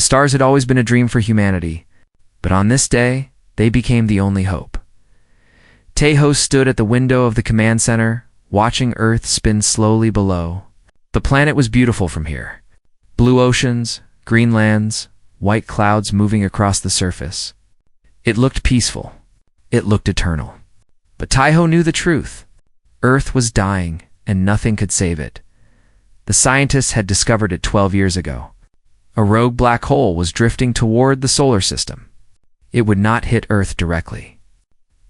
stars had always been a dream for humanity, but on this day, they became the only hope. Tahoe stood at the window of the command center, watching Earth spin slowly below. The planet was beautiful from here. Blue oceans, green lands, white clouds moving across the surface. It looked peaceful. It looked eternal. But Tahoe knew the truth. Earth was dying, and nothing could save it. The scientists had discovered it 12 years ago. A rogue black hole was drifting toward the solar system. It would not hit Earth directly.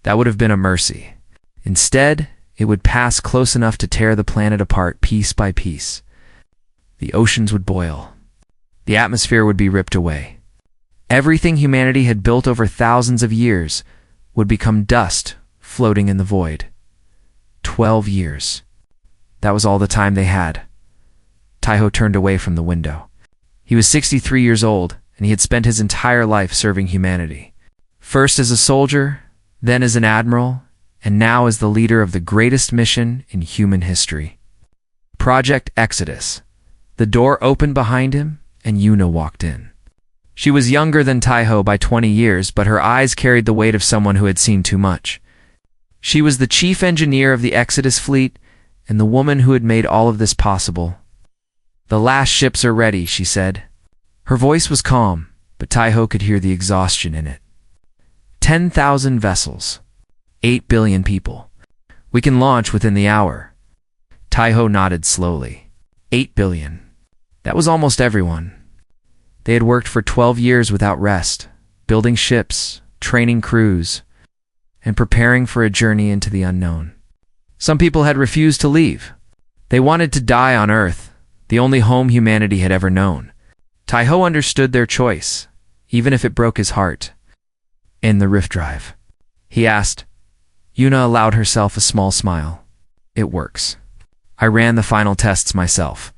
That would have been a mercy. Instead, it would pass close enough to tear the planet apart piece by piece. The oceans would boil. The atmosphere would be ripped away. Everything humanity had built over thousands of years would become dust floating in the void. 12 years. That was all the time they had. Tahoe turned away from the window. He was 63 years old, and he had spent his entire life serving humanity. First as a soldier, then as an admiral, and now as the leader of the greatest mission in human history. Project Exodus. The door opened behind him, and Yuna walked in. She was younger than Tahoe by 20 years, but her eyes carried the weight of someone who had seen too much. She was the chief engineer of the Exodus fleet, and the woman who had made all of this possible. "The last ships are ready," she said. Her voice was calm, but Tahoe could hear the exhaustion in it. 10,000 vessels. 8 billion people. We can launch within the hour. Tahoe nodded slowly. 8 billion. That was almost everyone. They had worked for 12 years without rest, building ships, training crews, and preparing for a journey into the unknown. Some people had refused to leave. They wanted to die on Earth, the only home humanity had ever known. Tahoe understood their choice, even if it broke his heart. "In the rift drive?" he asked. Yuna allowed herself a small smile. "It works. I ran the final tests myself.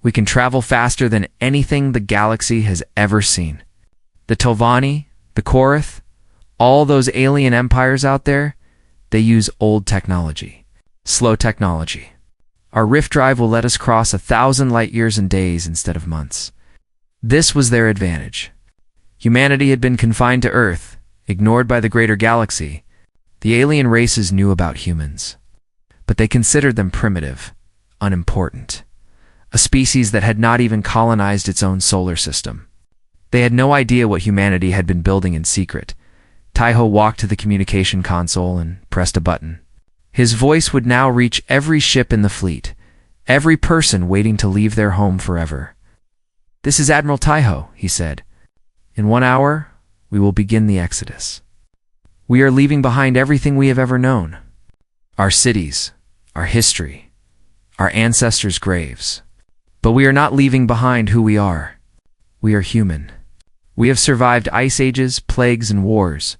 We can travel faster than anything the galaxy has ever seen. The Tovani, the Korath, all those alien empires out there, they use old technology. Slow technology. Our rift drive will let us cross 1,000 light years in days instead of months." This was their advantage. Humanity had been confined to Earth, ignored by the greater galaxy. The alien races knew about humans, but they considered them primitive, unimportant, a species that had not even colonized its own solar system. They had no idea what humanity had been building in secret. Tahoe walked to the communication console and pressed a button. His voice would now reach every ship in the fleet, every person waiting to leave their home forever. "This is Admiral Tahoe," he said. "In 1 hour, we will begin the Exodus. We are leaving behind everything we have ever known. Our cities, our history, our ancestors' graves. But we are not leaving behind who we are. We are human. We have survived ice ages, plagues, and wars.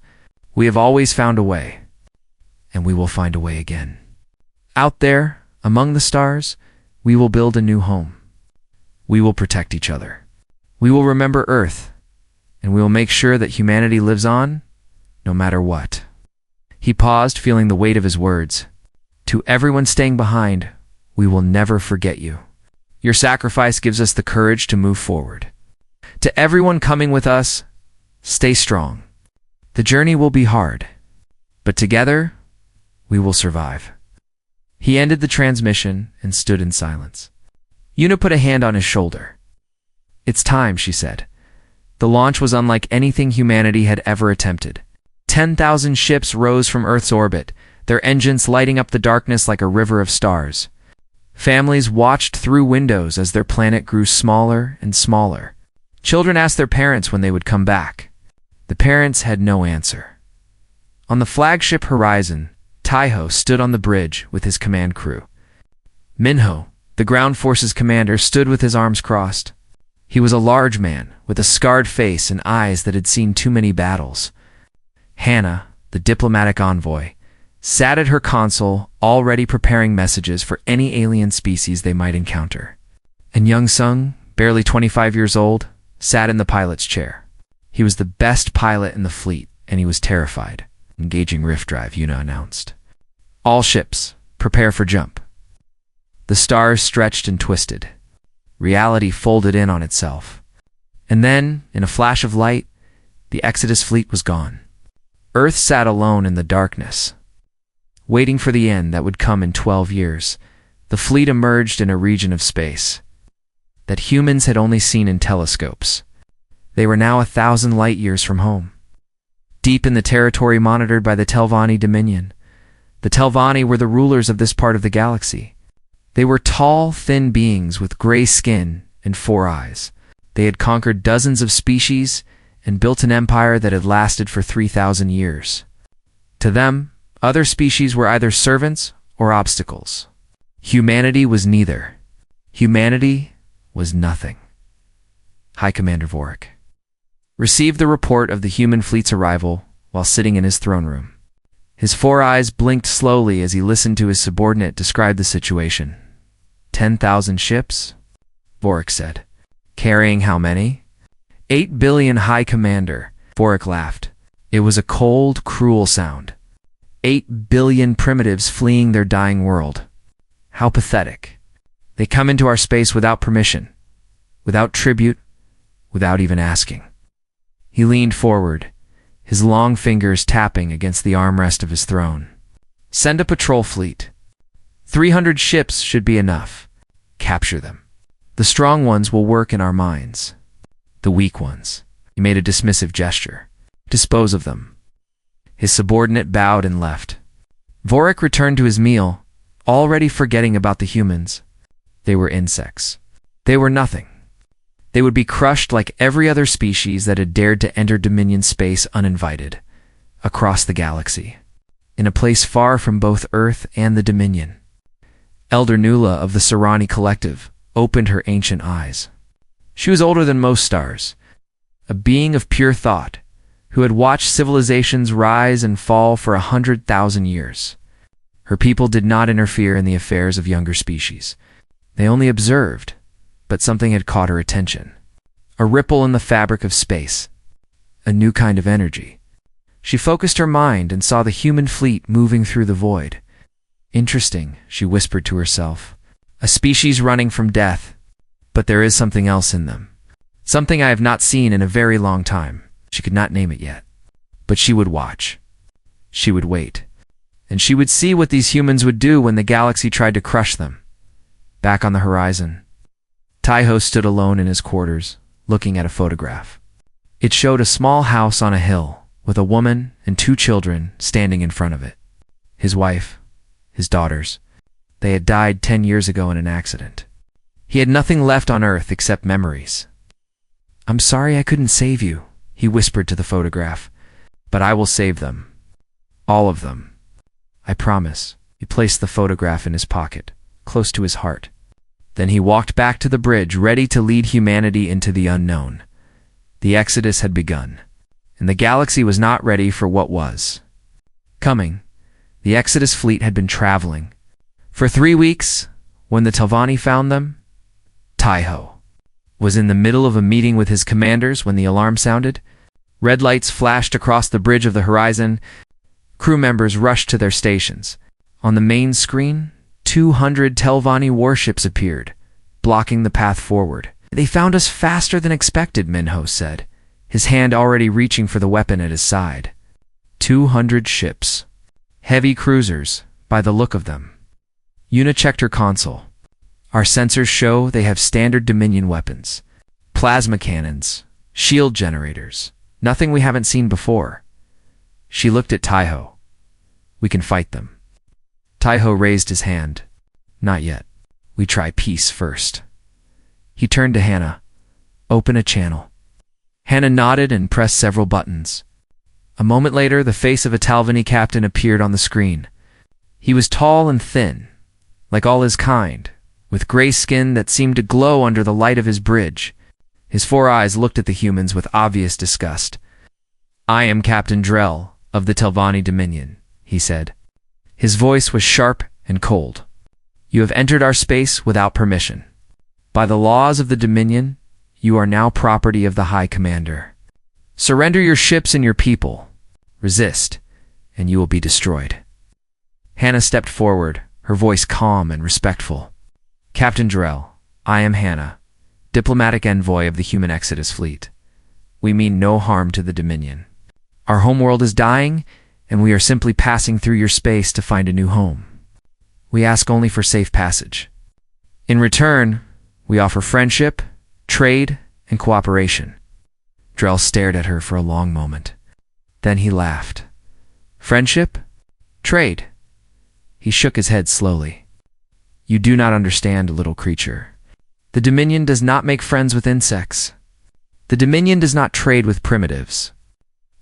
We have always found a way. And we will find a way again. Out there, among the stars, we will build a new home. We will protect each other. We will remember Earth, and we will make sure that humanity lives on, no matter what." He paused, feeling the weight of his words. "To everyone staying behind, we will never forget you. Your sacrifice gives us the courage to move forward. To everyone coming with us, stay strong. The journey will be hard, but together, we will survive." He ended the transmission and stood in silence. Yuna put a hand on his shoulder. "It's time," she said. The launch was unlike anything humanity had ever attempted. 10,000 ships rose from Earth's orbit, their engines lighting up the darkness like a river of stars. Families watched through windows as their planet grew smaller and smaller. Children asked their parents when they would come back. The parents had no answer. On the flagship horizon, Tahoe stood on the bridge with his command crew. Minho, the ground forces commander, stood with his arms crossed. He was a large man, with a scarred face and eyes that had seen too many battles. Hannah, the diplomatic envoy, sat at her console, already preparing messages for any alien species they might encounter. And Young Sung, barely 25 years old, sat in the pilot's chair. He was the best pilot in the fleet, and he was terrified. "Engaging rift drive," Yuna announced. "All ships, prepare for jump." The stars stretched and twisted. Reality folded in on itself. And then, in a flash of light, the Exodus fleet was gone. Earth sat alone in the darkness, waiting for the end that would come in 12 years. The fleet emerged in a region of space that humans had only seen in telescopes. They were now 1,000 light years from home, deep in the territory monitored by the Telvanni Dominion. The Telvanni were the rulers of this part of the galaxy. They were tall, thin beings with gray skin and 4 eyes. They had conquered dozens of species and built an empire that had lasted for 3,000 years. To them, other species were either servants or obstacles. Humanity was neither. Humanity was nothing. High Commander Vorik received the report of the human fleet's arrival while sitting in his throne room. His 4 eyes blinked slowly as he listened to his subordinate describe the situation. 10,000 ships? Vorik said. Carrying how many? 8 billion, High Commander. Vorik laughed. It was a cold, cruel sound. 8 billion primitives fleeing their dying world. How pathetic. They come into our space without permission, without tribute, without even asking. He leaned forward, his long fingers tapping against the armrest of his throne. Send a patrol fleet. 300 ships should be enough. Capture them. The strong ones will work in our mines. The weak ones, he made a dismissive gesture. Dispose of them. His subordinate bowed and left. Vorik returned to his meal, already forgetting about the humans. They were insects. They were nothing. They would be crushed like every other species that had dared to enter Dominion space uninvited, across the galaxy, in a place far from both Earth and the Dominion. Elder Nula of the Serani Collective opened her ancient eyes. She was older than most stars, a being of pure thought, who had watched civilizations rise and fall for 100,000 years. Her people did not interfere in the affairs of younger species. They only observed, but something had caught her attention. A ripple in the fabric of space, a new kind of energy. She focused her mind and saw the human fleet moving through the void. Interesting, she whispered to herself. A species running from death, but there is something else in them. Something I have not seen in a very long time. She could not name it yet. But she would watch. She would wait. And she would see what these humans would do when the galaxy tried to crush them. Back on the horizon, Taiho stood alone in his quarters, looking at a photograph. It showed a small house on a hill, with a woman and 2 children standing in front of it. His wife, his daughters. They had died 10 years ago in an accident. He had nothing left on Earth except memories. I'm sorry I couldn't save you, he whispered to the photograph, but I will save them. All of them. I promise. He placed the photograph in his pocket, close to his heart. Then he walked back to the bridge, ready to lead humanity into the unknown. The Exodus had begun, and the galaxy was not ready for what was coming. The Exodus fleet had been traveling. For 3 weeks, when the Telvanni found them, Taiho was in the middle of a meeting with his commanders when the alarm sounded. Red lights flashed across the bridge of the horizon. Crew members rushed to their stations. On the main screen, 200 Telvanni warships appeared, blocking the path forward. They found us faster than expected, Minho said, his hand already reaching for the weapon at his side. 200 ships. Heavy cruisers, by the look of them. Yuna checked her console. Our sensors show they have standard Dominion weapons. Plasma cannons, shield generators. Nothing we haven't seen before. She looked at Taiho. We can fight them. Taiho raised his hand. Not yet. We try peace first. He turned to Hannah. Open a channel. Hannah nodded and pressed several buttons. A moment later, the face of a Telvanni captain appeared on the screen. He was tall and thin, like all his kind, with gray skin that seemed to glow under the light of his bridge. His 4 eyes looked at the humans with obvious disgust. I am Captain Drell of the Telvanni Dominion, he said. His voice was sharp and cold. You have entered our space without permission. By the laws of the Dominion, you are now property of the High Commander. Surrender your ships and your people. Resist, and you will be destroyed. Hannah stepped forward, her voice calm and respectful. Captain Drell, I am Hannah, diplomatic envoy of the human Exodus fleet. We mean no harm to the Dominion. Our homeworld is dying, and we are simply passing through your space to find a new home. We ask only for safe passage. In return, we offer friendship, trade, and cooperation. Drell stared at her for a long moment. Then he laughed. Friendship? Trade? He shook his head slowly. You do not understand, little creature. The Dominion does not make friends with insects. The Dominion does not trade with primitives.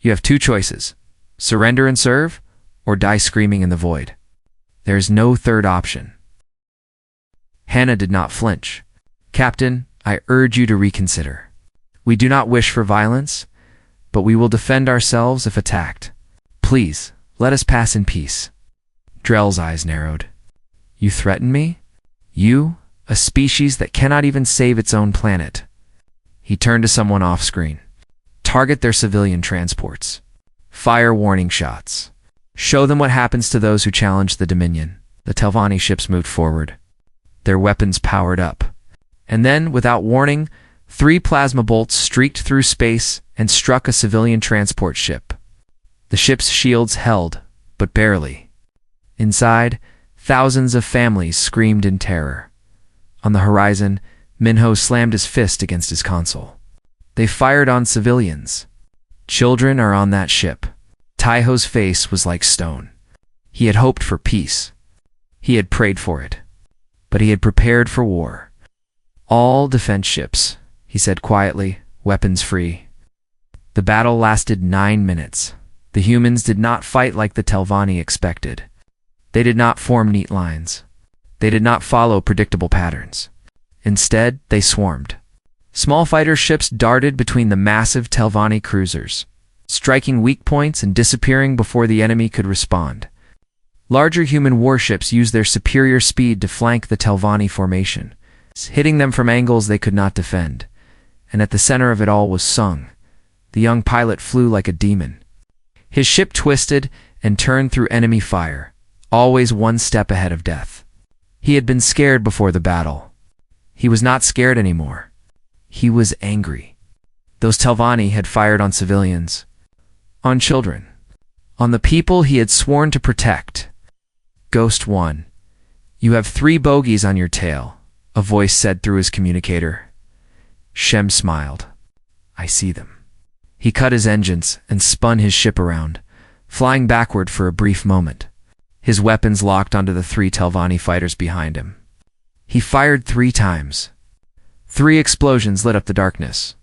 You have two choices: surrender and serve, or die screaming in the void. There is no third option. Hannah did not flinch. Captain, I urge you to reconsider. We do not wish for violence, but we will defend ourselves if attacked. Please, let us pass in peace. Drell's eyes narrowed. You threaten me? You, a species that cannot even save its own planet. He turned to someone off-screen. Target their civilian transports. Fire warning shots. Show them what happens to those who challenge the Dominion. The Telvanni ships moved forward. Their weapons powered up. And then, without warning, 3 plasma bolts streaked through space and struck a civilian transport ship. The ship's shields held, but barely. Inside, thousands of families screamed in terror. On the horizon, Minho slammed his fist against his console. They fired on civilians. Children are on that ship. Taiho's face was like stone. He had hoped for peace. He had prayed for it. But he had prepared for war. All defense ships, he said quietly, weapons free. The battle lasted 9 minutes. The humans did not fight like the Telvanni expected. They did not form neat lines. They did not follow predictable patterns. Instead, they swarmed. Small fighter ships darted between the massive Telvanni cruisers, striking weak points and disappearing before the enemy could respond. Larger human warships used their superior speed to flank the Telvanni formation, hitting them from angles they could not defend. And at the center of it all was Sung. The young pilot flew like a demon. His ship twisted and turned through enemy fire, always one step ahead of death. He had been scared before the battle. He was not scared anymore. He was angry. Those Telvanni had fired on civilians, on children, on the people he had sworn to protect. Ghost 1, you have 3 bogeys on your tail, a voice said through his communicator. Shem smiled. I see them. He cut his engines and spun his ship around, flying backward for a brief moment. His weapons locked onto the 3 Telvanni fighters behind him. He fired 3 times. 3 explosions lit up the darkness.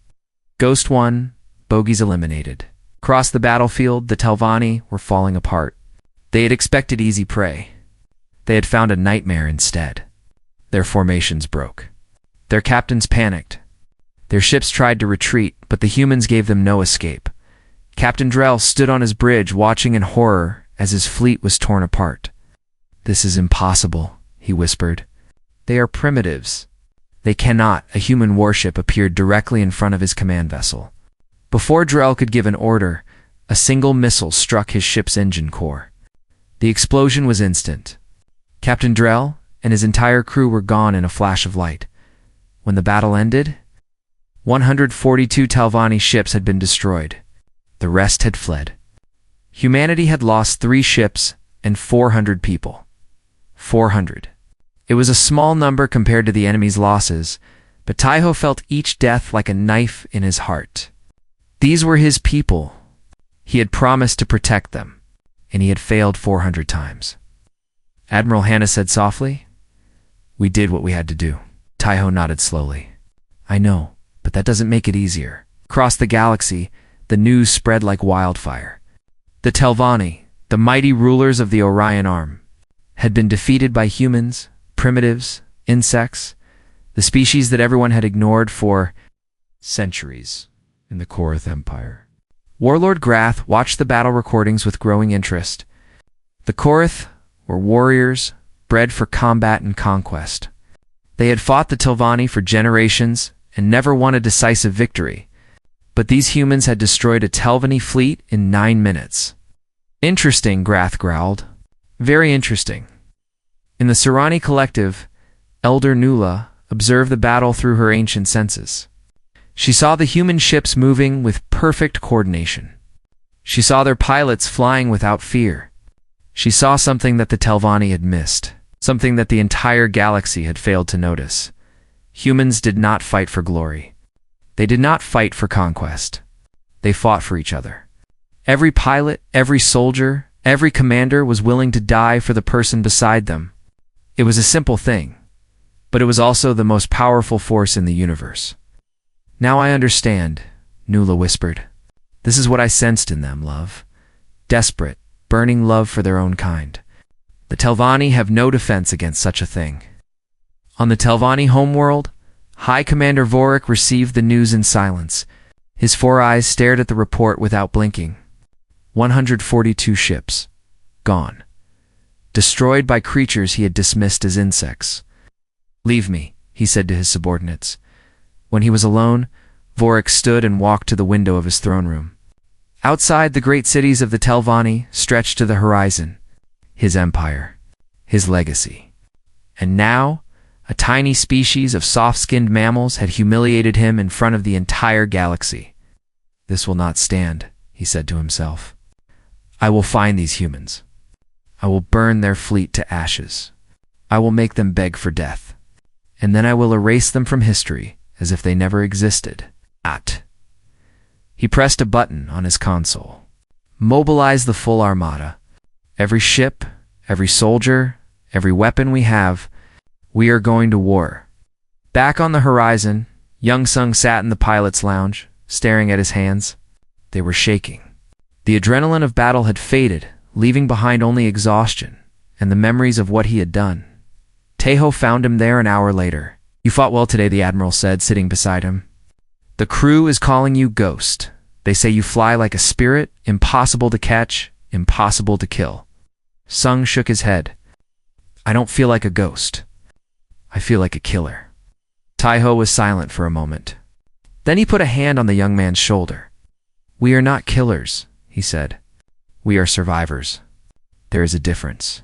Ghost 1, bogeys eliminated. Across the battlefield, the Telvanni were falling apart. They had expected easy prey. They had found a nightmare instead. Their formations broke. Their captains panicked. Their ships tried to retreat, but the humans gave them no escape. Captain Drell stood on his bridge watching in horror as his fleet was torn apart. This is impossible, he whispered. They are primitives. They cannot. A human warship appeared directly in front of his command vessel. Before Drell could give an order, a single missile struck his ship's engine core. The explosion was instant. Captain Drell and his entire crew were gone in a flash of light. When the battle ended, 142 Telvanni ships had been destroyed. The rest had fled. Humanity had lost 3 ships and 400 people. 400. It was a small number compared to the enemy's losses, but Taiho felt each death like a knife in his heart. These were his people. He had promised to protect them, and he had failed 400 times. Admiral Hannah said softly, "We did what we had to do." Taiho nodded slowly. "I know, but that doesn't make it easier." Across the galaxy, the news spread like wildfire. The Telvanni, the mighty rulers of the Orion Arm, had been defeated by humans, primitives, insects, the species that everyone had ignored for centuries in the Korath Empire. Warlord Grath watched the battle recordings with growing interest. The Korath were warriors bred for combat and conquest. They had fought the Telvanni for generations and never won a decisive victory. But these humans had destroyed a Telvanni fleet in 9 minutes. "Interesting," Grath growled. "Very interesting." In the Serani Collective, Elder Nula, observed the battle through her ancient senses. She saw the human ships moving with perfect coordination. She saw their pilots flying without fear. She saw something that the Telvanni had missed, something that the entire galaxy had failed to notice. Humans did not fight for glory. They did not fight for conquest. They fought for each other. Every pilot, every soldier, every commander was willing to die for the person beside them. It was a simple thing, but it was also the most powerful force in the universe. "Now I understand," Nuala whispered. "This is what I sensed in them, love. Desperate, burning love for their own kind. The Telvanni have no defense against such a thing." On the Telvanni homeworld, High Commander Vorik received the news in silence. His 4 eyes stared at the report without blinking. 142 ships. Gone. Destroyed by creatures he had dismissed as insects. "Leave me," he said to his subordinates. When he was alone, Vorik stood and walked to the window of his throne room. Outside, the great cities of the Telvanni stretched to the horizon. His empire. His legacy. And now, a tiny species of soft-skinned mammals had humiliated him in front of the entire galaxy. "This will not stand," he said to himself. "I will find these humans. I will burn their fleet to ashes. I will make them beg for death. And then I will erase them from history as if they never existed." He pressed a button on his console. "Mobilize the full armada. Every ship, every soldier, every weapon we have. We are going to war." Back on the horizon, Young Sung sat in the pilot's lounge, staring at his hands. They were shaking. The adrenaline of battle had faded, leaving behind only exhaustion and the memories of what he had done. Tejo found him there an hour later. "You fought well today," the Admiral said, sitting beside him. "The crew is calling you Ghost. They say you fly like a spirit, impossible to catch, impossible to kill." Sung shook his head. "I don't feel like a ghost. I feel like a killer." Tejo was silent for a moment. Then he put a hand on the young man's shoulder. "We are not killers," he said. "We are survivors. There is a difference.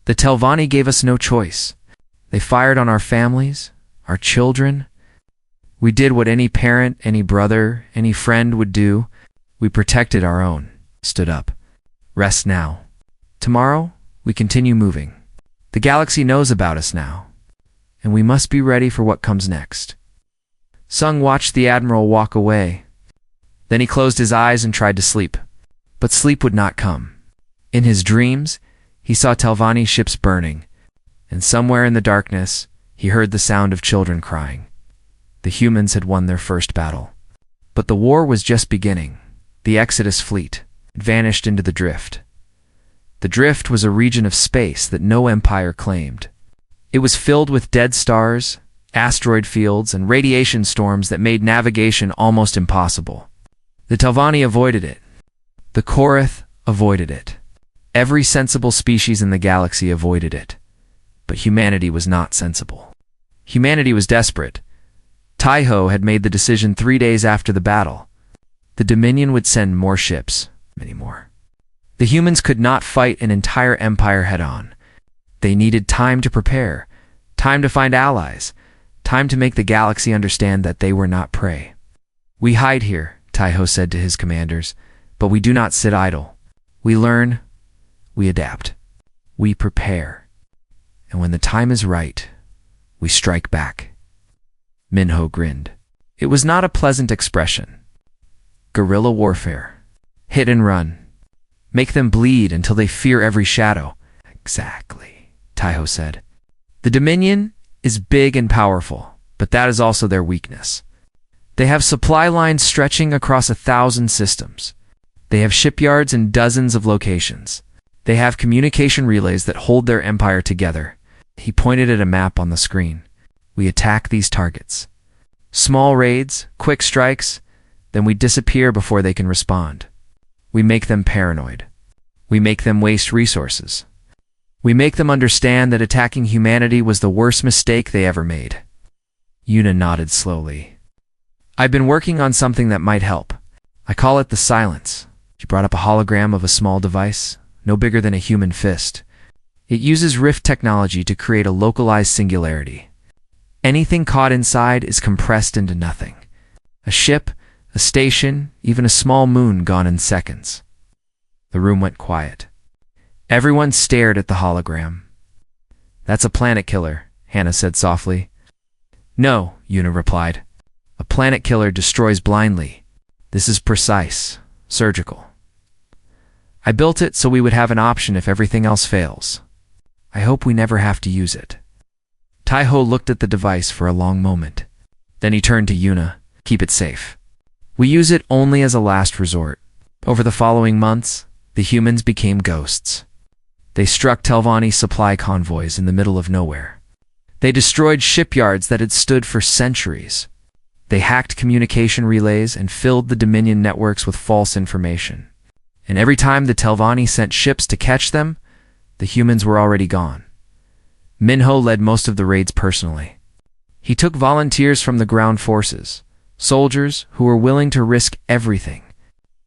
The Telvanni gave us no choice. They fired on our families, our children. We did what any parent, any brother, any friend would do. We protected our own." Stood up. "Rest now. Tomorrow, we continue moving. The galaxy knows about us now, and we must be ready for what comes next." Sung watched the Admiral walk away. Then he closed his eyes and tried to sleep. But sleep would not come. In his dreams, he saw Telvanni ships burning, and somewhere in the darkness, he heard the sound of children crying. The humans had won their first battle. But the war was just beginning. The Exodus fleet had vanished into the Drift. The Drift was a region of space that no empire claimed. It was filled with dead stars, asteroid fields, and radiation storms that made navigation almost impossible. The Telvanni avoided it. The Korath avoided it. Every sensible species in the galaxy avoided it. But humanity was not sensible. Humanity was desperate. Tejo had made the decision 3 days after the battle. The Dominion would send more ships, many more. The humans could not fight an entire empire head-on. They needed time to prepare, time to find allies, time to make the galaxy understand that they were not prey. "We hide here," Tejo said to his commanders, "but we do not sit idle. We learn, we adapt, we prepare. And when the time is right, we strike back." Minho grinned. It was not a pleasant expression. Guerrilla warfare. Hit and run. Make them bleed until they fear every shadow. "Exactly," Tejo said. "The Dominion is big and powerful, but that is also their weakness. They have supply lines stretching across 1,000 systems. They have shipyards in dozens of locations. They have communication relays that hold their empire together." He pointed at a map on the screen. "We attack these targets. Small raids, quick strikes, then we disappear before they can respond. We make them paranoid. We make them waste resources. We make them understand that attacking humanity was the worst mistake they ever made." Yuna nodded slowly. "I've been working on something that might help. I call it the Silence." She brought up a hologram of a small device, no bigger than a human fist. It uses Rift technology to create a localized singularity. Anything caught inside is compressed into nothing. A ship, a station, even a small moon gone in seconds. The room went quiet. Everyone stared at the hologram. "That's a planet killer," Hannah said softly. "No," Una replied. "A planet killer destroys blindly. This is precise, surgical. I built it so we would have an option if everything else fails. I hope we never have to use it." Taiho looked at the device for a long moment. Then he turned to Una. "Keep it safe. We use it only as a last resort." Over the following months, the humans became ghosts. They struck Telvanni supply convoys in the middle of nowhere. They destroyed shipyards that had stood for centuries. They hacked communication relays and filled the Dominion networks with false information. And every time the Telvanni sent ships to catch them, the humans were already gone. Minho led most of the raids personally. He took volunteers from the ground forces, soldiers who were willing to risk everything.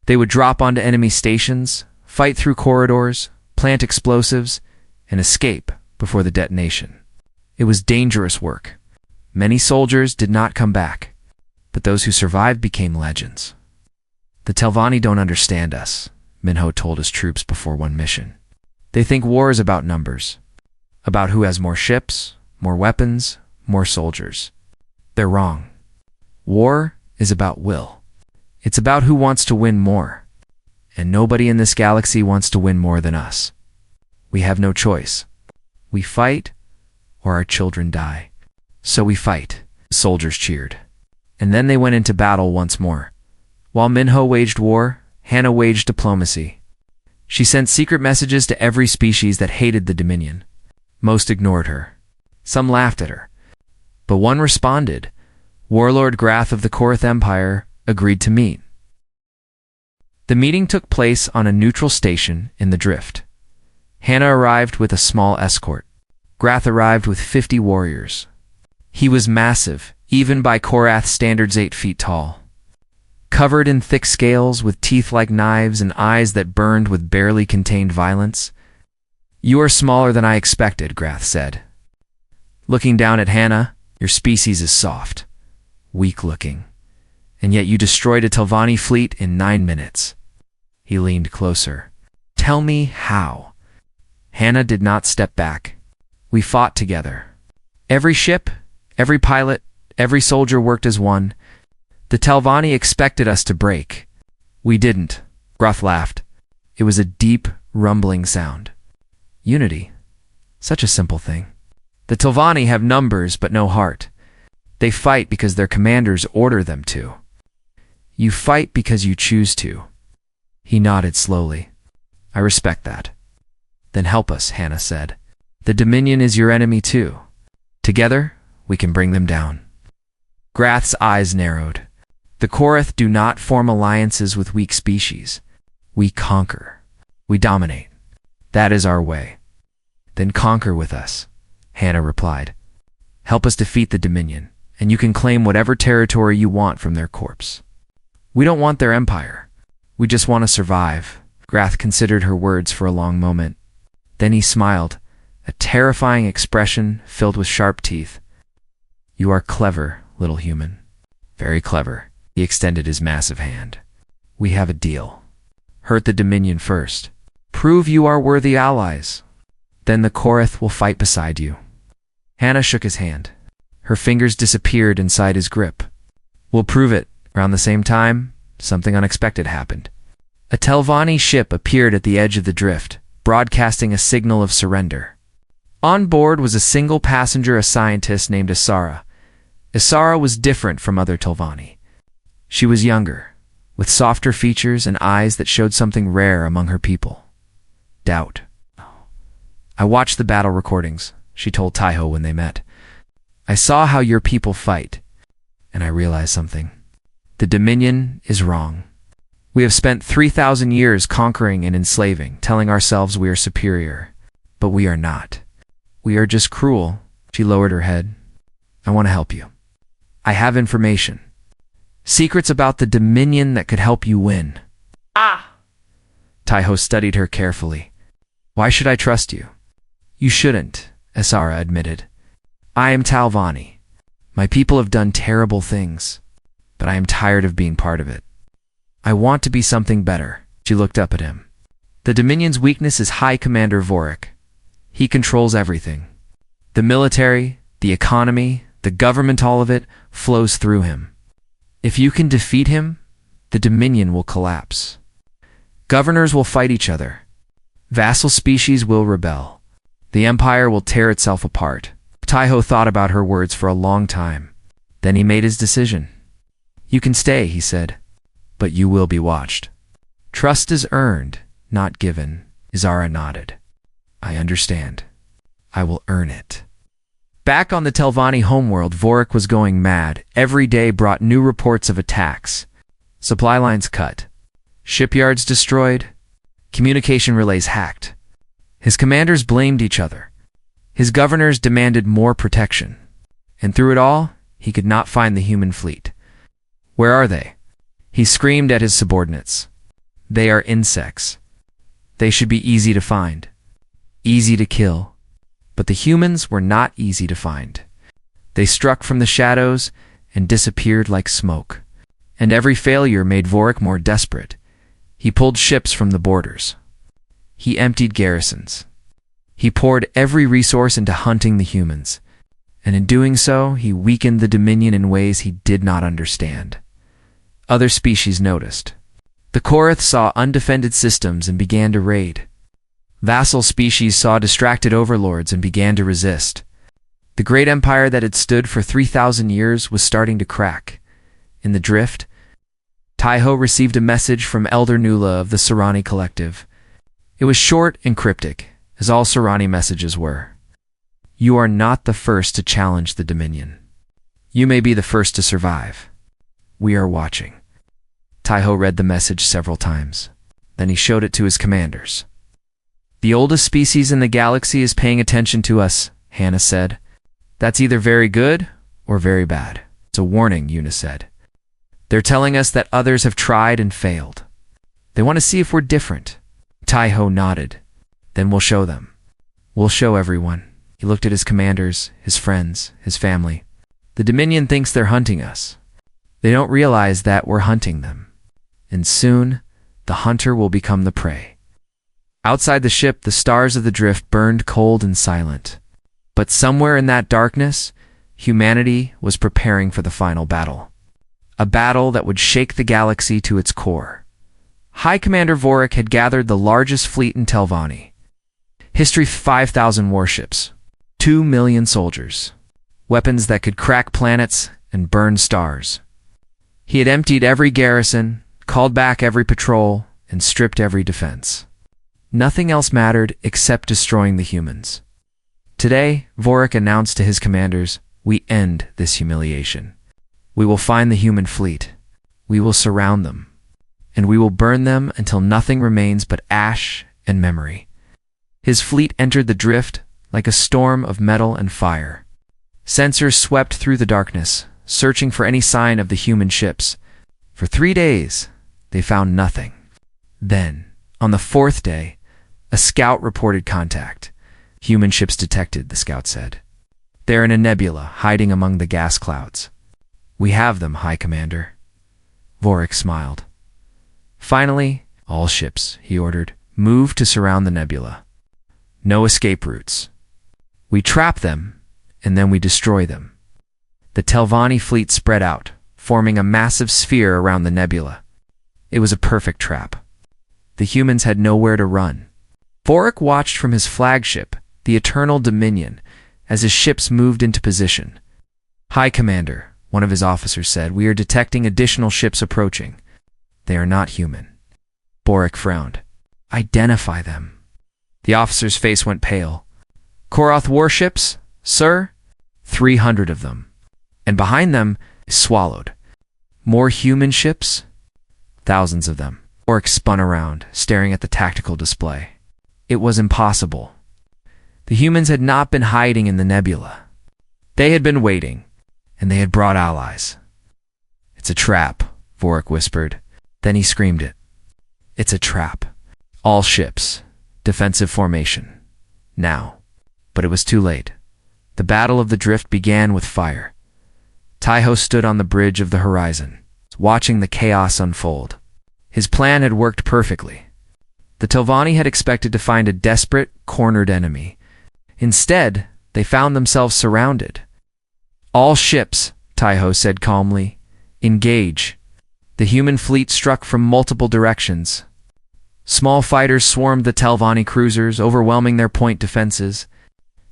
They would drop onto enemy stations, fight through corridors, plant explosives, and escape before the detonation. It was dangerous work. Many soldiers did not come back, but those who survived became legends. "The Telvanni don't understand us," Minho told his troops before one mission. "They think war is about numbers, about who has more ships, more weapons, more soldiers. They're wrong. War is about will. It's about who wants to win more. And nobody in this galaxy wants to win more than us. We have no choice. We fight, or our children die. So we fight." Soldiers cheered. And then they went into battle once more. While Minho waged war, Hannah waged diplomacy. She sent secret messages to every species that hated the Dominion. Most ignored her. Some laughed at her. But one responded. Warlord Grath of the Korath Empire agreed to meet. The meeting took place on a neutral station in the Drift. Hannah arrived with a small escort. Grath arrived with 50 warriors. He was massive, even by Korath standards 8 feet tall. Covered in thick scales, with teeth like knives and eyes that burned with barely contained violence. "You are smaller than I expected," Grath said. Looking down at Hannah, "Your species is soft, weak-looking, and yet you destroyed a Telvanni fleet in 9 minutes. He leaned closer. "Tell me how." Hannah did not step back. "We fought together. Every ship, every pilot, every soldier worked as one. The Telvanni expected us to break. We didn't." Grath laughed. It was a deep, rumbling sound. Unity. Such a simple thing. The Telvanni have numbers but no heart. They fight because their commanders order them to. You fight because you choose to. He nodded slowly. "I respect that." "Then help us," Hannah said. "The Dominion is your enemy too. Together, we can bring them down." Grath's eyes narrowed. "The Korath do not form alliances with weak species. We conquer. We dominate. That is our way." "Then conquer with us," Hannah replied. "Help us defeat the Dominion, and you can claim whatever territory you want from their corpse. We don't want their empire. We just want to survive." Grath considered her words for a long moment. Then he smiled, a terrifying expression filled with sharp teeth. "You are clever, little human. Very clever." He extended his massive hand. "We have a deal. Hurt the Dominion first. Prove you are worthy allies. Then the Korath will fight beside you." Hannah shook his hand. Her fingers disappeared inside his grip. "We'll prove it." Around the same time, something unexpected happened. A Telvanni ship appeared at the edge of the drift, broadcasting a signal of surrender. On board was a single passenger, a scientist named Isara. Isara was different from other Telvanni. She was younger, with softer features and eyes that showed something rare among her people. Doubt. "I watched the battle recordings," she told Taiho when they met. "I saw how your people fight, and I realized something. The Dominion is wrong. We have spent 3,000 years conquering and enslaving, telling ourselves we are superior. But we are not. We are just cruel." She lowered her head. "I want to help you. I have information. Secrets about the Dominion that could help you win." Ah! Taiho studied her carefully. "Why should I trust you?" "You shouldn't," Isara admitted. "I am Telvanni. My people have done terrible things, but I am tired of being part of it. I want to be something better." She looked up at him. "The Dominion's weakness is High Commander Vorik. He controls everything. The military, the economy, the government, all of it flows through him. If you can defeat him, the Dominion will collapse. Governors will fight each other. Vassal species will rebel. The Empire will tear itself apart." Taiho thought about her words for a long time. Then he made his decision. "You can stay," he said, "but you will be watched." "Trust is earned, not given," Izara nodded. "I understand. I will earn it." Back on the Telvanni homeworld, Vorik was going mad. Every day brought new reports of attacks. Supply lines cut. Shipyards destroyed. Communication relays hacked. His commanders blamed each other. His governors demanded more protection. And through it all, he could not find the human fleet. "Where are they?" He screamed at his subordinates. "They are insects. They should be easy to find. Easy to kill." But the humans were not easy to find. They struck from the shadows and disappeared like smoke. And every failure made Vorik more desperate. He pulled ships from the borders. He emptied garrisons. He poured every resource into hunting the humans. And in doing so, he weakened the Dominion in ways he did not understand. Other species noticed. The Korath saw undefended systems and began to raid. Vassal species saw distracted overlords and began to resist. The great empire that had stood for 3,000 years was starting to crack. In the drift, Taiho received a message from Elder Nula of the Sarani Collective. It was short and cryptic, as all Sarani messages were. "You are not the first to challenge the Dominion. You may be the first to survive. We are watching." Taiho read the message several times. Then he showed it to his commanders. "The oldest species in the galaxy is paying attention to us," Hannah said. "That's either very good or very bad. It's a warning," Yuna said. "They're telling us that others have tried and failed. They want to see if we're different." Taiho nodded. "Then we'll show them. We'll show everyone." He looked at his commanders, his friends, his family. "The Dominion thinks they're hunting us. They don't realize that we're hunting them. And soon, the hunter will become the prey." Outside the ship, the stars of the drift burned cold and silent. But somewhere in that darkness, humanity was preparing for the final battle. A battle that would shake the galaxy to its core. High Commander Vorik had gathered the largest fleet in Telvanni. History: 5,000 warships, 2 million soldiers, weapons that could crack planets and burn stars. He had emptied every garrison, called back every patrol, and stripped every defense. Nothing else mattered except destroying the humans. Today, Vorik announced to his commanders, "We end this humiliation. We will find the human fleet. We will surround them. And we will burn them until nothing remains but ash and memory." His fleet entered the drift like a storm of metal and fire. Sensors swept through the darkness, searching for any sign of the human ships. For 3 days, they found nothing. Then, on the 4th day, a scout reported contact. "Human ships detected," the scout said. "They're in a nebula, hiding among the gas clouds." "We have them, High Commander." Vorik smiled. "Finally, all ships," he ordered, "move to surround the nebula. No escape routes. We trap them, and then we destroy them." The Telvanni fleet spread out, forming a massive sphere around the nebula. It was a perfect trap. The humans had nowhere to run. Vorik watched from his flagship, the Eternal Dominion, as his ships moved into position. "High Commander," one of his officers said, "we are detecting additional ships approaching. They are not human." Vorik frowned. "Identify them." The officer's face went pale. "Korath warships, sir? 300 of them. And behind them is swallowed. More human ships? Thousands of them." Vorik spun around, staring at the tactical display. It was impossible. The humans had not been hiding in the nebula. They had been waiting, and they had brought allies. "It's a trap," Vorik whispered. Then he screamed it. "It's a trap. All ships. Defensive formation. Now." But it was too late. The Battle of the Drift began with fire. Taiho stood on the bridge of the horizon, watching the chaos unfold. His plan had worked perfectly. The Telvanni had expected to find a desperate, cornered enemy. Instead, they found themselves surrounded. "All ships," Taiho said calmly. "Engage." The human fleet struck from multiple directions. Small fighters swarmed the Telvanni cruisers, overwhelming their point defenses.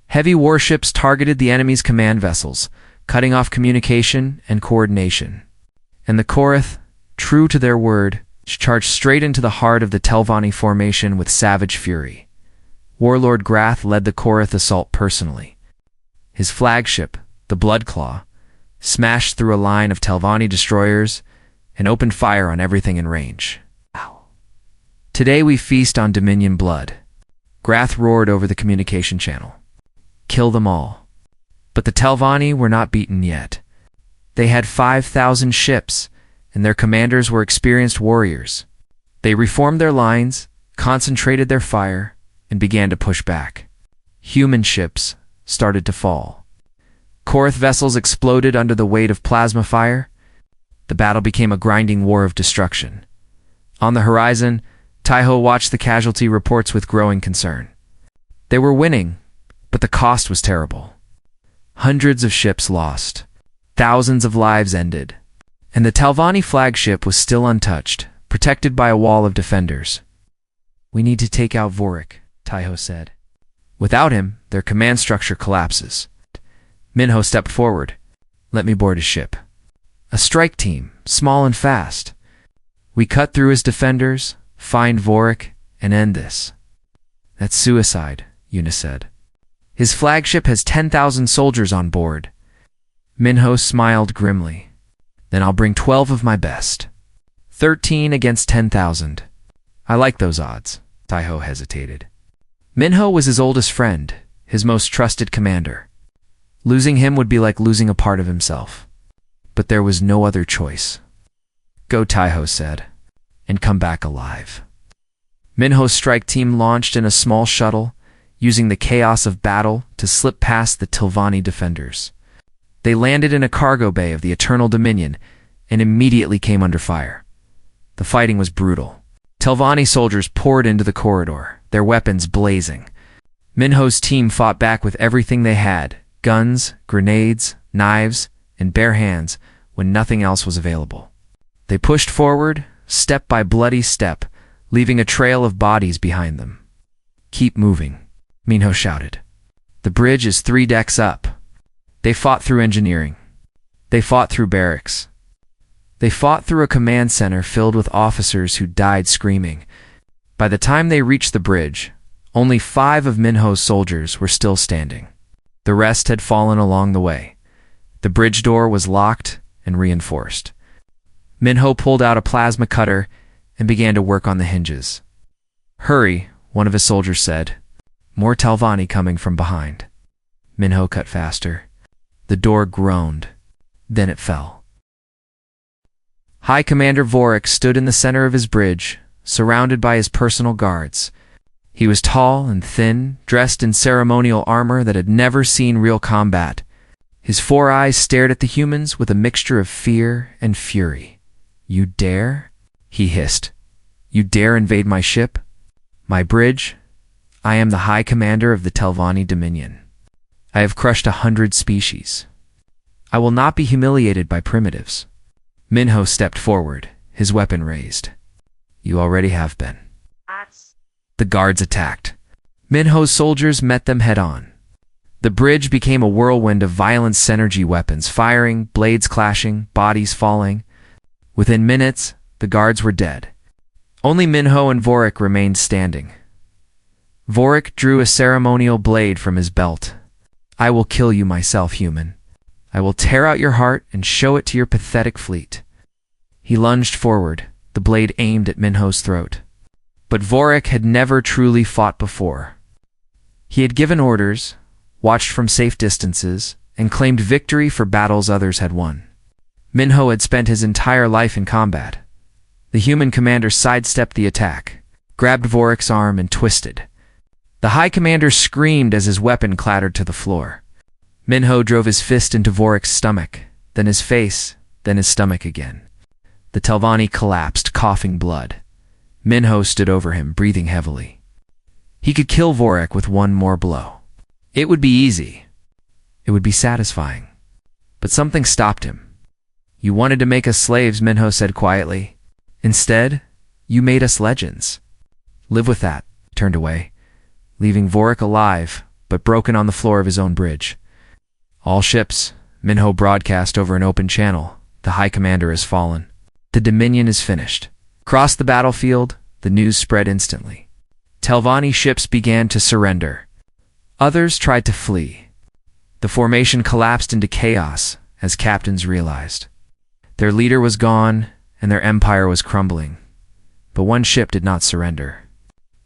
Heavy warships targeted the enemy's command vessels, cutting off communication and coordination. And the Korath, true to their word, charged straight into the heart of the Telvanni formation with savage fury. Warlord Grath led the Korath assault personally. His flagship, the Bloodclaw, smashed through a line of Telvanni destroyers and opened fire on everything in range. "Today we feast on Dominion blood," Grath roared over the communication channel. "Kill them all." But the Telvanni were not beaten yet. They had 5,000 ships, and their commanders were experienced warriors. They reformed their lines, concentrated their fire, and began to push back. Human ships started to fall. Korath vessels exploded under the weight of plasma fire. The battle became a grinding war of destruction. On the horizon, Taiho watched the casualty reports with growing concern. They were winning, but the cost was terrible. Hundreds of ships lost. Thousands of lives ended. And the Telvanni flagship was still untouched, protected by a wall of defenders. "We need to take out Vorik," Taiho said. "Without him, their command structure collapses." Minho stepped forward. "Let me board his ship." "A strike team, small and fast. We cut through his defenders, find Vorik, and end this." "That's suicide," Yuna said. "His flagship has 10,000 soldiers on board." Minho smiled grimly. "Then I'll bring 12 of my best. 13 against 10,000. I like those odds." Taiho hesitated. Minho was his oldest friend, his most trusted commander. Losing him would be like losing a part of himself. But there was no other choice. "Go," Taiho said, "and come back alive." Minho's strike team launched in a small shuttle, using the chaos of battle to slip past the Telvanni defenders. They landed in a cargo bay of the Eternal Dominion and immediately came under fire. The fighting was brutal. Telvanni soldiers poured into the corridor, their weapons blazing. Minho's team fought back with everything they had: guns, grenades, knives, and bare hands when nothing else was available. They pushed forward, step by bloody step, leaving a trail of bodies behind them. "Keep moving," Minho shouted. "The bridge is 3 decks up." They fought through engineering. They fought through barracks. They fought through a command center filled with officers who died screaming. By the time they reached the bridge, only 5 of Minho's soldiers were still standing. The rest had fallen along the way. The bridge door was locked and reinforced. Minho pulled out a plasma cutter and began to work on the hinges. "Hurry," one of his soldiers said. "More Telvanni coming from behind." Minho cut faster. The door groaned. Then it fell. High Commander Vorik stood in the center of his bridge, surrounded by his personal guards. He was tall and thin, dressed in ceremonial armor that had never seen real combat. His 4 eyes stared at the humans with a mixture of fear and fury. "You dare?" he hissed. "You dare invade my ship? My bridge? I am the High Commander of the Telvanni Dominion. I have crushed 100 species. I will not be humiliated by primitives." Minho stepped forward, his weapon raised. "You already have been." The guards attacked. Minho's soldiers met them head-on. The bridge became a whirlwind of violent synergy weapons firing, blades clashing, bodies falling. Within minutes, the guards were dead. Only Minho and Vorik remained standing. Vorik drew a ceremonial blade from his belt. "I will kill you myself, human. I will tear out your heart and show it to your pathetic fleet." He lunged forward, the blade aimed at Minho's throat. But Vorik had never truly fought before. He had given orders, watched from safe distances, and claimed victory for battles others had won. Minho had spent his entire life in combat. The human commander sidestepped the attack, grabbed Vorik's arm, and twisted. The High Commander screamed as his weapon clattered to the floor. Minho drove his fist into Vorik's stomach, then his face, then his stomach again. The Telvanni collapsed, coughing blood. Minho stood over him, breathing heavily. He could kill Vorik with one more blow. It would be easy. It would be satisfying. But something stopped him. You wanted to make us slaves, Minho said quietly. Instead, you made us legends. Live with that. Turned away, leaving Vorik alive, but broken on the floor of his own bridge. All ships, Minho broadcast over an open channel. The High Commander has fallen. The Dominion is finished. Across the battlefield, the news spread instantly. Telvanni ships began to surrender. Others tried to flee. The formation collapsed into chaos as captains realized. Their leader was gone, and their empire was crumbling. But one ship did not surrender.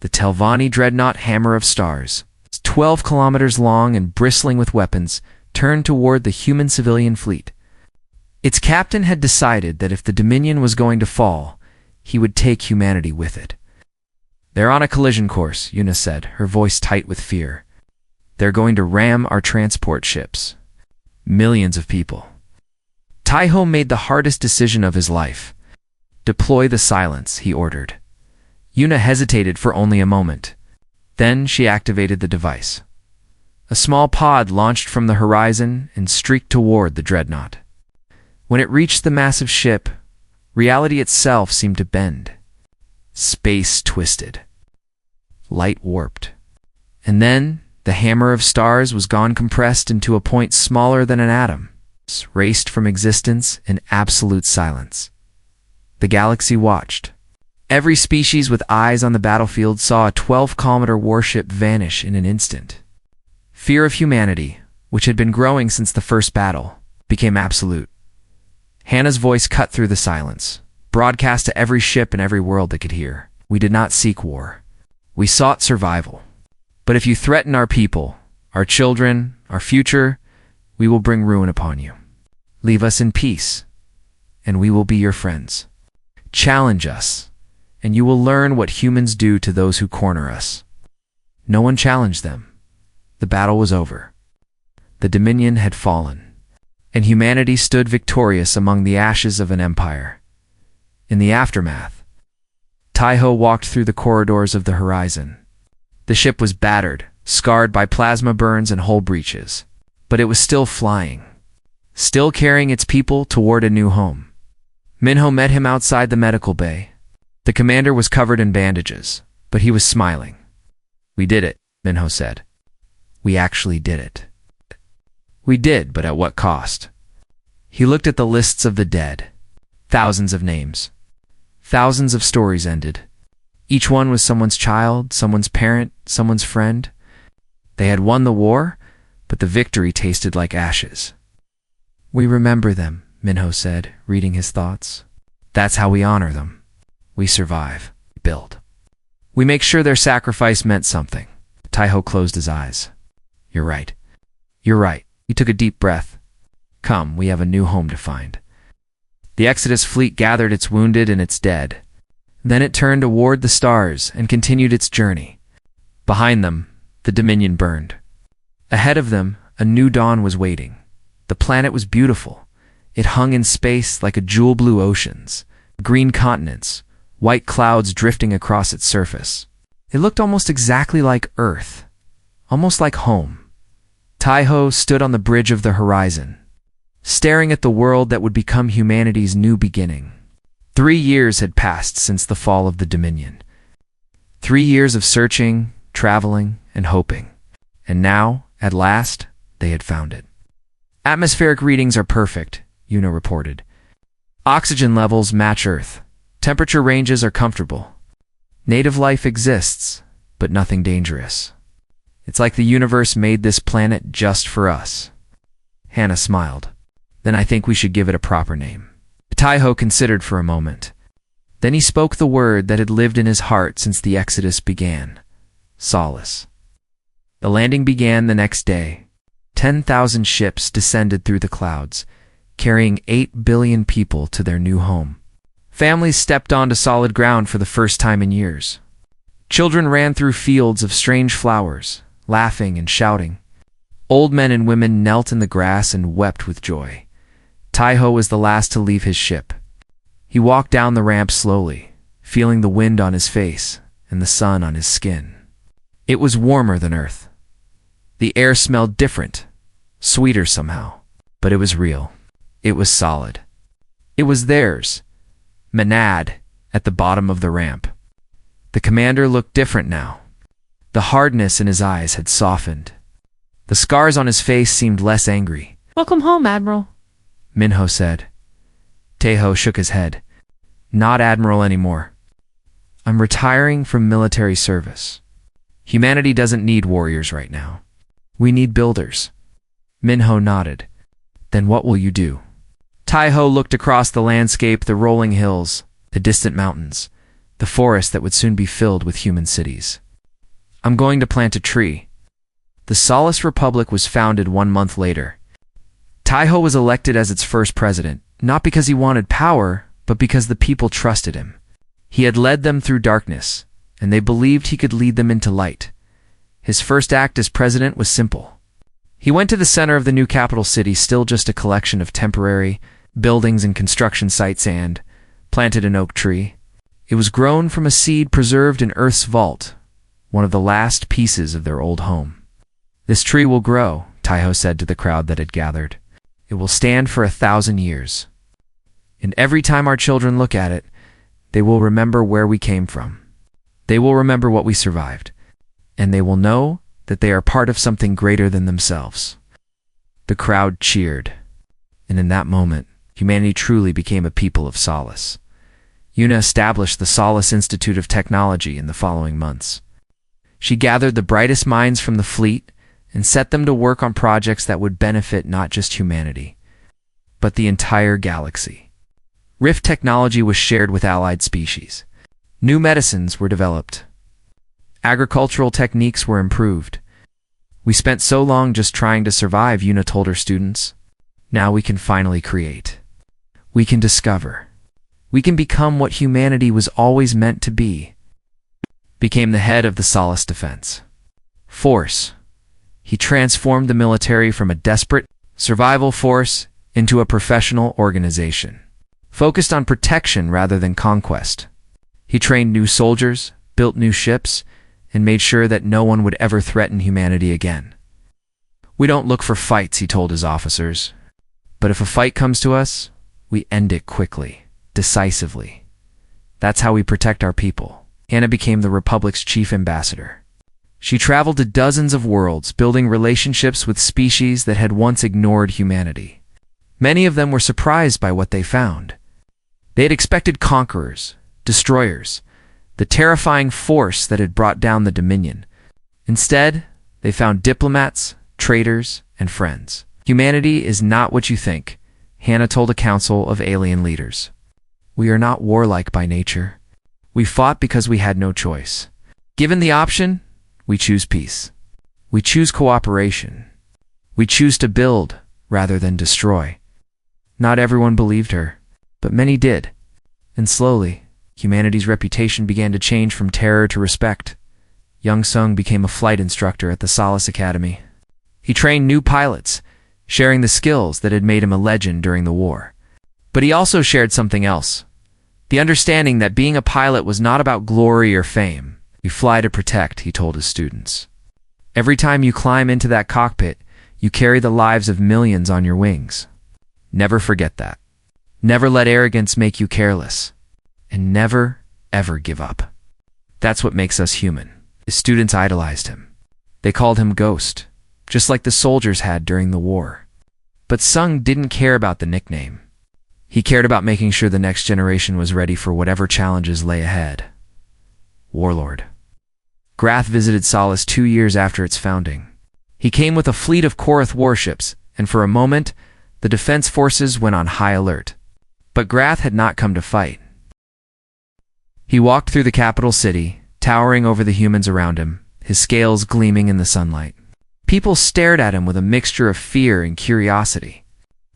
The Telvanni dreadnought Hammer of Stars, 12 kilometers long and bristling with weapons, turned toward the human civilian fleet. Its captain had decided that if the Dominion was going to fall, he would take humanity with it. They're on a collision course, Yuna said, her voice tight with fear. They're going to ram our transport ships. Millions of people. Taiho made the hardest decision of his life. Deploy the silence, he ordered. Yuna hesitated for only a moment. Then she activated the device. A small pod launched from the horizon and streaked toward the dreadnought. When it reached the massive ship, reality itself seemed to bend. Space twisted. Light warped. And then the Hammer of Stars was gone, compressed into a point smaller than an atom, raced from existence in absolute silence. The galaxy watched. Every species with eyes on the battlefield saw a 12-kilometer warship vanish in an instant. Fear of humanity, which had been growing since the first battle, became absolute. Hannah's voice cut through the silence, broadcast to every ship in every world that could hear. We did not seek war. We sought survival. But if you threaten our people, our children, our future, we will bring ruin upon you. Leave us in peace, and we will be your friends. Challenge us, and you will learn what humans do to those who corner us. No one challenged them. The battle was over. The Dominion had fallen, and humanity stood victorious among the ashes of an empire. In the aftermath, Taiho walked through the corridors of the horizon. The ship was battered, scarred by plasma burns and hull breaches, but it was still flying, still carrying its people toward a new home. Minho met him outside the medical bay. The commander was covered in bandages, but he was smiling. We did it, Minho said. We actually did it. We did, but at what cost? He looked at the lists of the dead. Thousands of names. Thousands of stories ended. Each one was someone's child, someone's parent, someone's friend. They had won the war, but the victory tasted like ashes. We remember them, Minho said, reading his thoughts. That's how we honor them. We survive. We build. We make sure their sacrifice meant something. Taiho closed his eyes. You're right. You're right. He took a deep breath. Come, we have a new home to find. The Exodus fleet gathered its wounded and its dead. Then it turned toward the stars and continued its journey. Behind them, the Dominion burned. Ahead of them, a new dawn was waiting. The planet was beautiful. It hung in space like a jewel-blue oceans, green continents, white clouds drifting across its surface. It looked almost exactly like Earth, almost like home. Taiho stood on the bridge of the horizon, staring at the world that would become humanity's new beginning. 3 years had passed since the fall of the Dominion. 3 years of searching, traveling, and hoping. And now, at last, they had found it. Atmospheric readings are perfect, Yuna reported. Oxygen levels match Earth. Temperature ranges are comfortable. Native life exists, but nothing dangerous. It's like the universe made this planet just for us. Hannah smiled. Then I think we should give it a proper name. Taiho considered for a moment. Then he spoke the word that had lived in his heart since the Exodus began. Solace. The landing began the next day. 10,000 ships descended through the clouds, carrying 8 billion people to their new home. Families stepped onto solid ground for the first time in years. Children ran through fields of strange flowers, laughing and shouting. Old men and women knelt in the grass and wept with joy. Taiho was the last to leave his ship. He walked down the ramp slowly, feeling the wind on his face and the sun on his skin. It was warmer than Earth. The air smelled different, sweeter somehow, but it was real. It was solid. It was theirs. Manad, at the bottom of the ramp. The commander looked different now. The hardness in his eyes had softened. The scars on his face seemed less angry. "Welcome home, Admiral," Minho said. Taiho shook his head. "Not Admiral anymore. I'm retiring from military service. Humanity doesn't need warriors right now. We need builders." Minho nodded. "Then what will you do?" Taiho looked across the landscape, the rolling hills, the distant mountains, the forest that would soon be filled with human cities. "I'm going to plant a tree." The Solace Republic was founded 1 month later. Taiho was elected as its first president, not because he wanted power, but because the people trusted him. He had led them through darkness, and they believed he could lead them into light. His first act as president was simple. He went to the center of the new capital city, still just a collection of temporary buildings and construction sites, and planted an oak tree. It was grown from a seed preserved in Earth's vault, one of the last pieces of their old home. "This tree will grow," Taiho said to the crowd that had gathered. "It will stand for 1,000 years. And every time our children look at it, they will remember where we came from. They will remember what we survived. And they will know that they are part of something greater than themselves." The crowd cheered. And in that moment, humanity truly became a people of solace. Yuna established the Solace Institute of Technology in the following months. She gathered the brightest minds from the fleet and set them to work on projects that would benefit not just humanity, but the entire galaxy. Rift technology was shared with allied species. New medicines were developed. Agricultural techniques were improved. "We spent so long just trying to survive," Yuna told her students. "Now we can finally create. We can discover. We can become what humanity was always meant to be." Became the head of the Solace Defense Force. He transformed the military from a desperate survival force into a professional organization, focused on protection rather than conquest. He trained new soldiers, built new ships, and made sure that no one would ever threaten humanity again. "We don't look for fights," he told his officers. "But if a fight comes to us, we end it quickly, decisively. That's how we protect our people." Hannah became the Republic's chief ambassador. She traveled to dozens of worlds, building relationships with species that had once ignored humanity. Many of them were surprised by what they found. They had expected conquerors, destroyers, the terrifying force that had brought down the Dominion. Instead, they found diplomats, traitors, and friends. "Humanity is not what you think," Hannah told a council of alien leaders. "We are not warlike by nature. We fought because we had no choice. Given the option, we choose peace. We choose cooperation. We choose to build rather than destroy." Not everyone believed her, but many did. And slowly, humanity's reputation began to change from terror to respect. Young Sung became a flight instructor at the Solace Academy. He trained new pilots, sharing the skills that had made him a legend during the war. But he also shared something else. The understanding that being a pilot was not about glory or fame. "You fly to protect," he told his students. "Every time you climb into that cockpit, you carry the lives of millions on your wings. Never forget that. Never let arrogance make you careless. And never, ever give up." That's what makes us human. His students idolized him. They called him Ghost, just like the soldiers had during the war. But Sung didn't care about the nickname. He cared about making sure the next generation was ready for whatever challenges lay ahead. Warlord. Grath visited Solace 2 years after its founding. He came with a fleet of Korath warships, and for a moment, the defense forces went on high alert. But Grath had not come to fight. He walked through the capital city, towering over the humans around him, his scales gleaming in the sunlight. People stared at him with a mixture of fear and curiosity.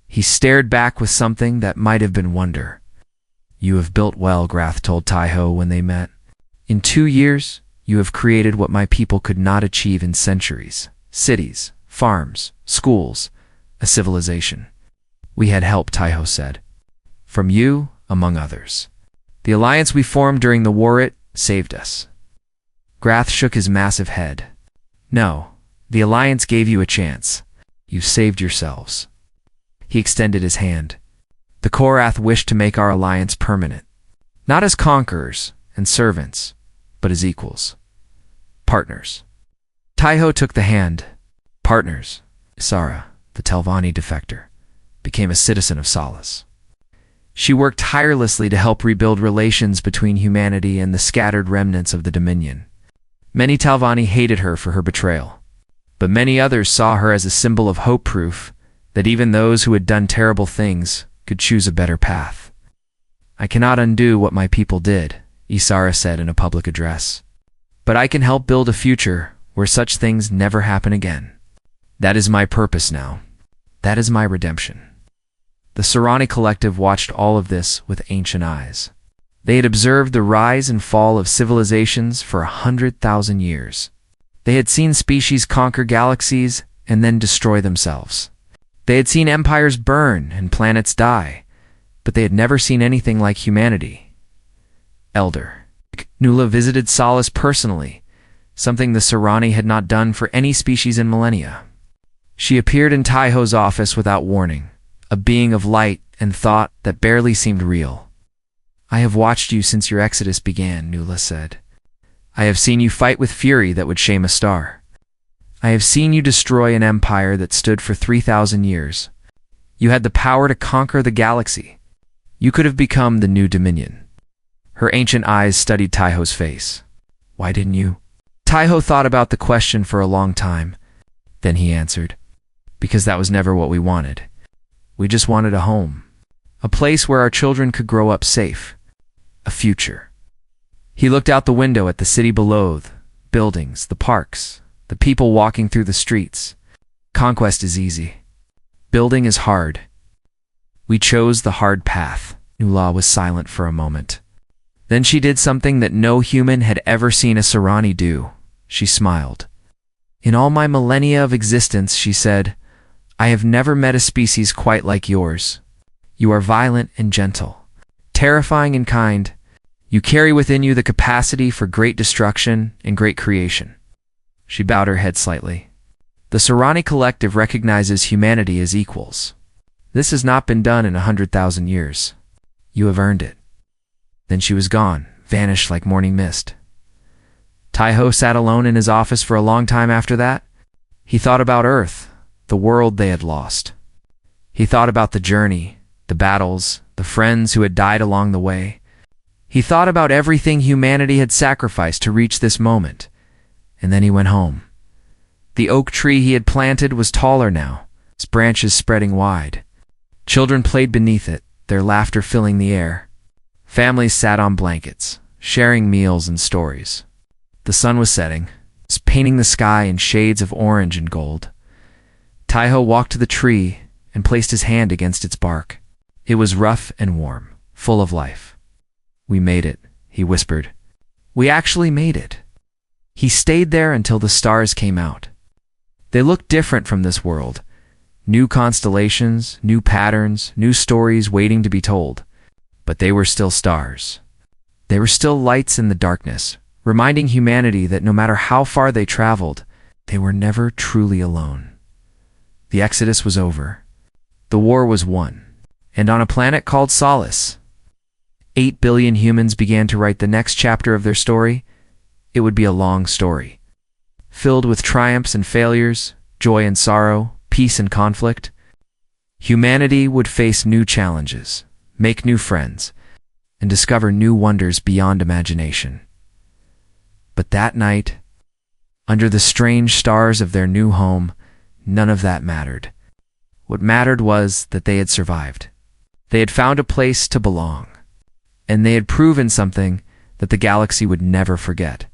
He stared back with something that might have been wonder. "You have built well," Grath told Taiho when they met. "In 2 years, you have created what my people could not achieve in centuries. Cities, farms, schools, a civilization. We had help, Taiho said. From you, among others. The alliance we formed during the war, it saved us. Grath shook his massive head. No, the alliance gave you a chance. You saved yourselves. He extended his hand. The Korath wished to make our alliance permanent. Not as conquerors and servants, but as equals. Partners. Taiho took the hand. Partners. Isara, the Telvanni defector, became a citizen of Solace. She worked tirelessly to help rebuild relations between humanity and the scattered remnants of the Dominion. Many Telvanni hated her for her betrayal, but many others saw her as a symbol of hope, proof that even those who had done terrible things could choose a better path. I cannot undo what my people did, Isara said in a public address, but I can help build a future where such things never happen again. That is my purpose now. That is my redemption. The Sarani collective watched all of this with ancient eyes. They had observed the rise and fall of civilizations for 100,000 years. They had seen species conquer galaxies and then destroy themselves. They had seen empires burn and planets die, but they had never seen anything like humanity. Elder Nula visited Solace personally, something the Sarani had not done for any species in millennia. She appeared in Taiho's office without warning, a being of light and thought that barely seemed real. I have watched you since your exodus began, Nula said. I have seen you fight with fury that would shame a star. I have seen you destroy an empire that stood for 3,000 years. You had the power to conquer the galaxy. You could have become the new Dominion. Her ancient eyes studied Taiho's face. Why didn't you? Taiho thought about the question for a long time. Then he answered, because that was never what we wanted. We just wanted a home. A place where our children could grow up safe. A future. He looked out the window at the city below, the buildings, the parks, the people walking through the streets. Conquest is easy. Building is hard. We chose the hard path. Nula was silent for a moment. Then she did something that no human had ever seen a Sarani do. She smiled. In all my millennia of existence, she said, I have never met a species quite like yours. You are violent and gentle, terrifying and kind. You carry within you the capacity for great destruction and great creation. She bowed her head slightly. The Sarani collective recognizes humanity as equals. This has not been done in 100,000 years. You have earned it. Then she was gone, vanished like morning mist. Taiho sat alone in his office for a long time after that. He thought about Earth, the world they had lost. He thought about the journey, the battles, the friends who had died along the way. He thought about everything humanity had sacrificed to reach this moment. And then he went home. The oak tree he had planted was taller now, its branches spreading wide. Children played beneath it, their laughter filling the air. Families sat on blankets, sharing meals and stories. The sun was setting, painting the sky in shades of orange and gold. Taiho walked to the tree and placed his hand against its bark. It was rough and warm, full of life. We made it, he whispered. We actually made it. He stayed there until the stars came out. They looked different from this world. New constellations, new patterns, new stories waiting to be told. But they were still stars. They were still lights in the darkness, reminding humanity that no matter how far they traveled, they were never truly alone. The exodus was over. The war was won. And on a planet called Solace, 8 billion humans began to write the next chapter of their story. It would be a long story, filled with triumphs and failures, joy and sorrow, peace and conflict. Humanity would face new challenges, make new friends, and discover new wonders beyond imagination. But that night, under the strange stars of their new home, none of that mattered. What mattered was that they had survived. They had found a place to belong. And they had proven something that the galaxy would never forget.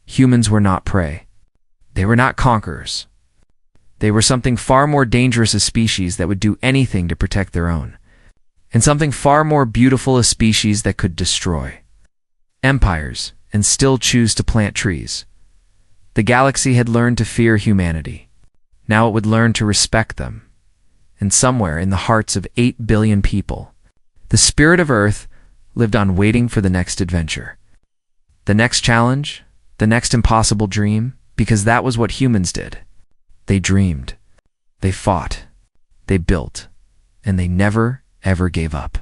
Humans were not prey. They were not conquerors. They were something far more dangerous, a species that would do anything to protect their own. And something far more beautiful, a species that could destroy empires and still choose to plant trees. The galaxy had learned to fear humanity. Now it would learn to respect them. and somewhere in the hearts of 8 billion people, the spirit of Earth lived on waiting for the next adventure. The next challenge, the next impossible dream, because that was what humans did. They dreamed, they fought, they built, and they never, ever gave up.